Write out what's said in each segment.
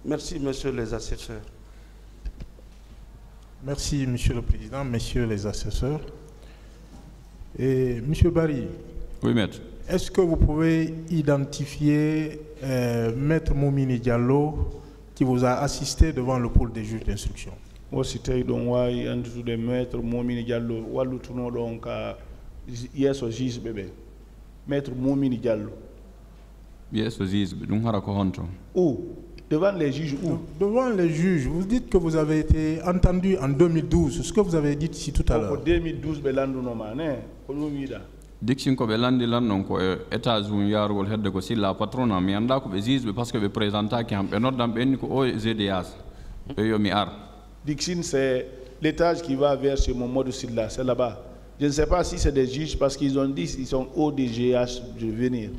Merci, messieurs les assesseurs. Merci, Monsieur le Président, messieurs les assesseurs. Et Monsieur Barry. Oui, maître. Est-ce que vous pouvez identifier Maître Moumini Diallo qui vous a assisté devant le pôle des juges d'instruction? Aussi tay don way andude Maître Moumini Diallo wallutuno don ka yeso juge bébé. Maître Moumini Diallo. Yeso juge dum hara ko honto. Où? Devant les juges où? Devant les juges. Vous dites que vous avez été entendu en 2012. Ce que vous avez dit ici tout à l'heure. En 2012 belandu no mané ko lumida. Dixin ko be landi lan non ko États-Unis yargol hedde ko silla patrona mi anda ko be juge parce que be présenta ki am be noddam be ko o ZDS be yo mi ar. Dixin c'est l'étage qui va vers chez Mamadou Silla, c'est là-bas. Je ne sais pas si c'est des juges parce qu'ils ont dit qu'ils sont au DGH de venir.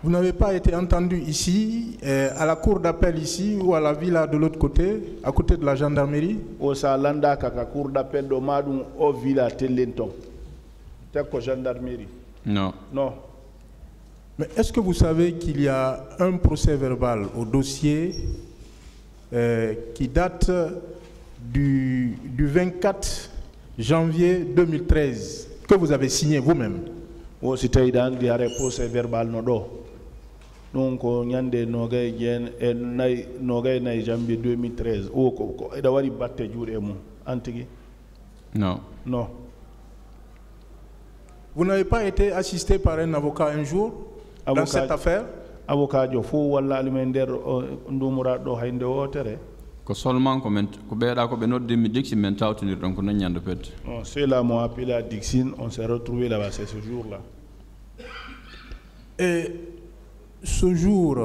Vous n'avez pas été entendu ici, à la cour d'appel ici ou à la villa de l'autre côté, à côté de la gendarmerie? Au Salanda, kaka cour d'appel de Madoum, au villa Telenton. C'est quoi gendarmerie? Non. Non. Mais est-ce que vous savez qu'il y a un procès verbal au dossier qui date du 24 janvier 2013 que vous avez signé vous-même? Oh, c'était dans le procès verbal no. Donc on y a des nogay na janvier 2013. Oh ko e da wari batte jure mu antigi. Non. Non. Vous n'avez pas été assisté par un avocat un jour dans cette affaire? Avocat jo fo walla alimender ndumura do haynde wotere. Ko seulement ko beeda ko be nodde mi Dixin men tawtonir donc ko nyande pet. C'est là moi appelé à Dixin, on s'est retrouvé là-bas ce jour-là. Et ce jour,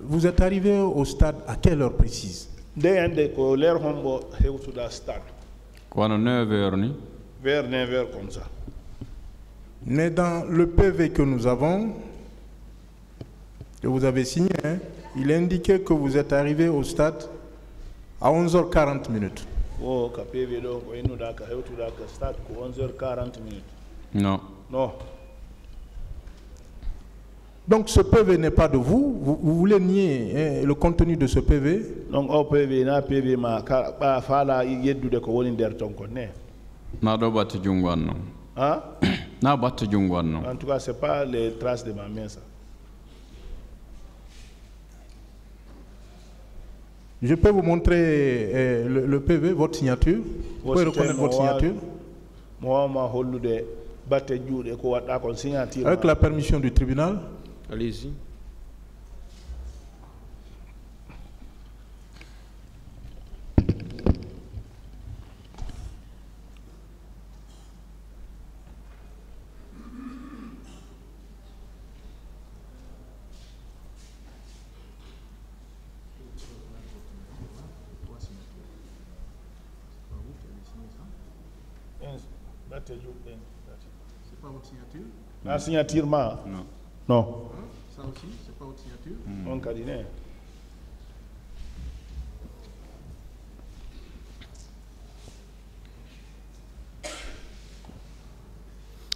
vous êtes arrivé au stade à quelle heure précise? Dès ko l'air hombo hewtuda stade. Ko 9h ni. Vers 9h comme ça. Mais dans le PV que nous avons, que vous avez signé, hein, il indiquait que vous êtes arrivé au stade à 11h40 minutes. Oh, PV donc nous daka hewtuda stade ko 11h40 minutes. Non. Non. Donc ce PV n'est pas de vous. Vous voulez nier le contenu de ce PV? Donc au PV na PV ma ba fala yeddude ko woni der ton ko ne. Na do batte jungwan non. Hein? Na batte jungwan non. En tout cas, c'est pas les traces de ma main ça. Je peux vous montrer le PV, votre signature. Vous pouvez reconnaître votre signature? Avec la permission du tribunal. Allez-y. C'est pas votre signature? La signature, non. Non. Ça aussi, c'est pas votre signature? On cabinet.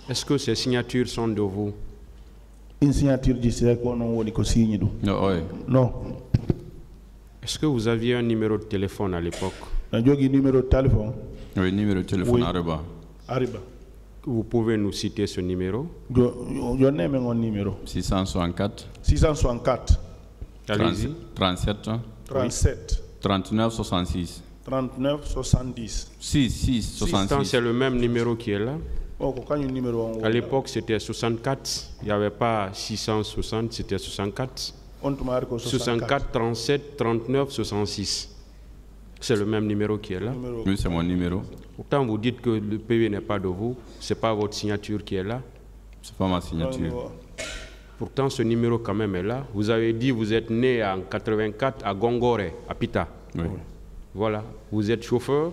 Est-ce que ces signatures sont de vous? Une signature du qu'on a signé. Non. Est-ce que vous aviez un numéro de téléphone à l'époque? Un numéro de téléphone? Oui, numéro de téléphone Arriba. Arriba. Vous pouvez nous citer ce numéro? Je n'ai même un numéro. 664. 664. Allez-y. 37. 37. 39 66. 39 70. 6 66. C'est le même numéro qui est là? Numéro à l'époque, c'était 64. Il n'y avait pas 660, c'était 64. 64, 37, 39, 66. C'est le même numéro qui est là? Oui, c'est mon numéro. Pourtant, vous dites que le PV n'est pas de vous. Ce n'est pas votre signature qui est là? C'est pas ma signature. Pourtant, ce numéro quand même est là. Vous avez dit que vous êtes né en 84 à Gongore, à Pita. Oui. Voilà. Vous êtes chauffeur.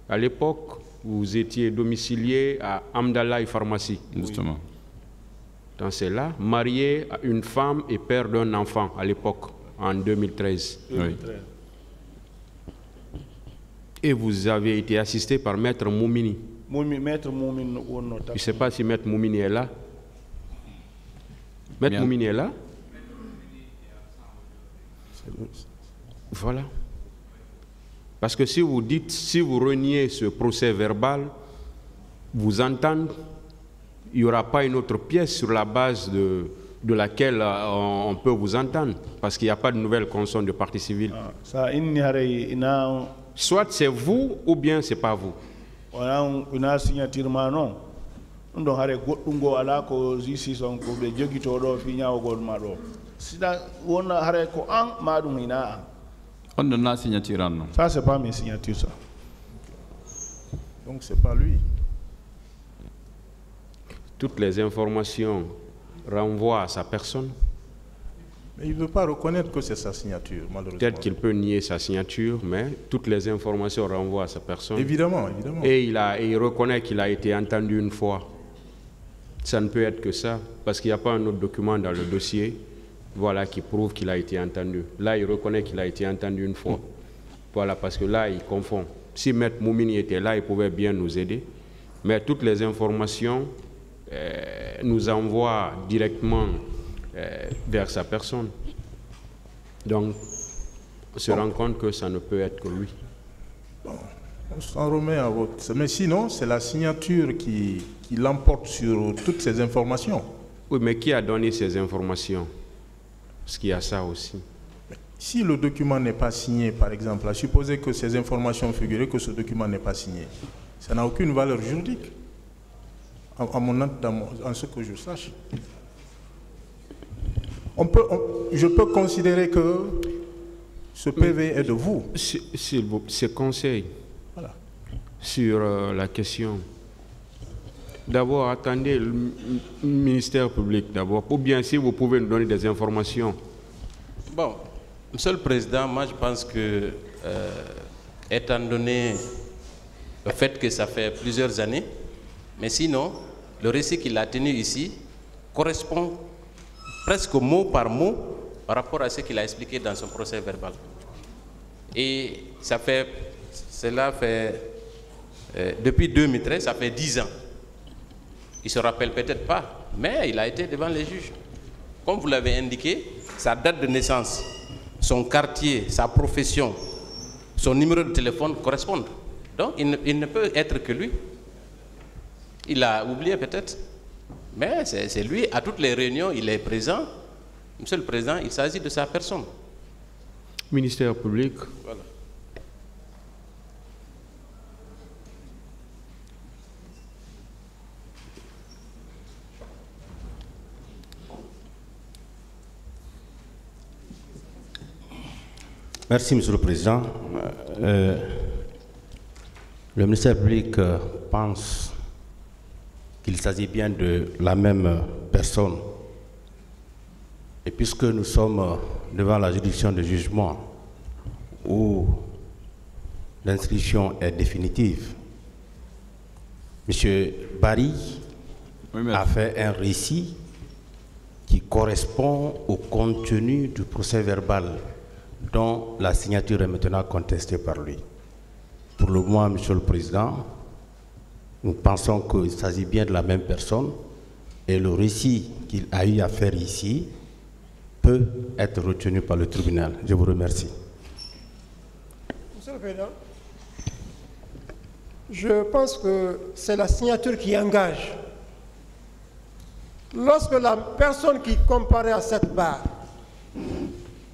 À l'époque, vous étiez domicilié à Amdalaï Pharmacie. Justement. Donc c'est là, marié à une femme et père d'un enfant à l'époque, en 2013. Oui. Et vous avez été assisté par Maître Moumini. Maître Moumini. Je ne sais pas si Maître Moumini est là. Maître Moumini est là? Voilà. Parce que si vous dites, si vous reniez ce procès verbal, vous entendez, il n'y aura pas une autre pièce sur la base de laquelle on peut vous entendre, parce qu'il n'y a pas de nouvelle consonne de partie civile. Soit c'est vous, ou bien c'est pas vous. On donne la signature. Ça, c'est pas mes signatures, ça. Donc, c'est pas lui. Toutes les informations renvoient à sa personne. Mais il ne veut pas reconnaître que c'est sa signature, malheureusement. Peut-être qu'il peut nier sa signature, mais toutes les informations renvoient à sa personne. Évidemment, évidemment. Et il reconnaît qu'il a été entendu une fois. Ça ne peut être que ça, parce qu'il n'y a pas un autre document dans le dossier, voilà, qui prouve qu'il a été entendu. Là, il reconnaît qu'il a été entendu une fois. Voilà, parce que là, il confond. Si Maître Moumini était là, il pouvait bien nous aider. Mais toutes les informations nous envoient directement vers sa personne. Donc, on se rend compte que ça ne peut être que lui. Bon, on s'en remet à votre... Mais sinon, c'est la signature qui l'emporte sur toutes ces informations. Oui, mais qui a donné ces informations? Parce qu'il y a ça aussi. Si le document n'est pas signé, par exemple, à supposer que ces informations figurent que ce document n'est pas signé, ça n'a aucune valeur juridique, en ce que je sache. Je peux considérer que ce PV est de vous. Ces conseils voilà. Sur la question. D'abord, attendez le ministère public d'abord, ou bien si vous pouvez nous donner des informations. Bon, Monsieur le Président, moi je pense que, étant donné le fait que ça fait plusieurs années, mais sinon, le récit qu'il a tenu ici correspond presque mot par mot par rapport à ce qu'il a expliqué dans son procès verbal. Et cela fait, depuis 2013, ça fait 10 ans. Il ne se rappelle peut-être pas, mais il a été devant les juges. Comme vous l'avez indiqué, sa date de naissance, son quartier, sa profession, son numéro de téléphone correspondent. Donc il ne peut être que lui. Il a oublié peut-être, mais c'est lui. À toutes les réunions, il est présent. Monsieur le Président, il s'agit de sa personne. Ministère public. Voilà. Merci, Monsieur le Président. Le ministère public pense qu'il s'agit bien de la même personne. Et puisque nous sommes devant la juridiction de jugement où l'inscription est définitive, M. Barry a fait un récit qui correspond au contenu du procès verbal dont la signature est maintenant contestée par lui. Pour le moment, Monsieur le Président, nous pensons qu'il s'agit bien de la même personne et le récit qu'il a eu à faire ici peut être retenu par le tribunal. Je vous remercie. Monsieur le Président, je pense que c'est la signature qui engage. Lorsque la personne qui comparaît à cette barre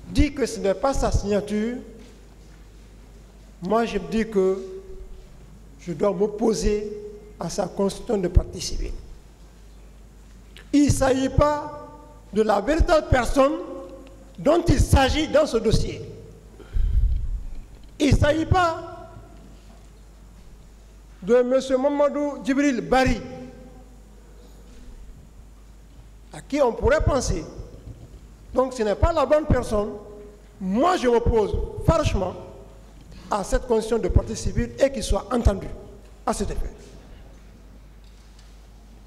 dit que ce n'est pas sa signature, moi je dis que je dois m'opposer à sa constitution de partie civile. Il ne s'agit pas de la véritable personne dont il s'agit dans ce dossier. Il ne s'agit pas de M. Mamadou Djibril Barry, à qui on pourrait penser. Donc ce n'est pas la bonne personne. Moi je m'oppose farouchement à cette constitution de partie civile et qu'il soit entendu à cet effet,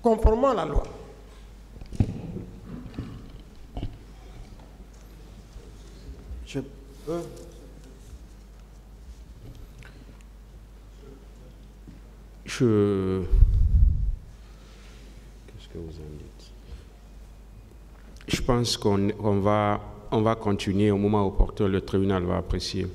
conformément à la loi. Je peux... Qu'est-ce que vous en dites? Je pense qu'on va on va continuer au moment opportun, le tribunal va apprécier.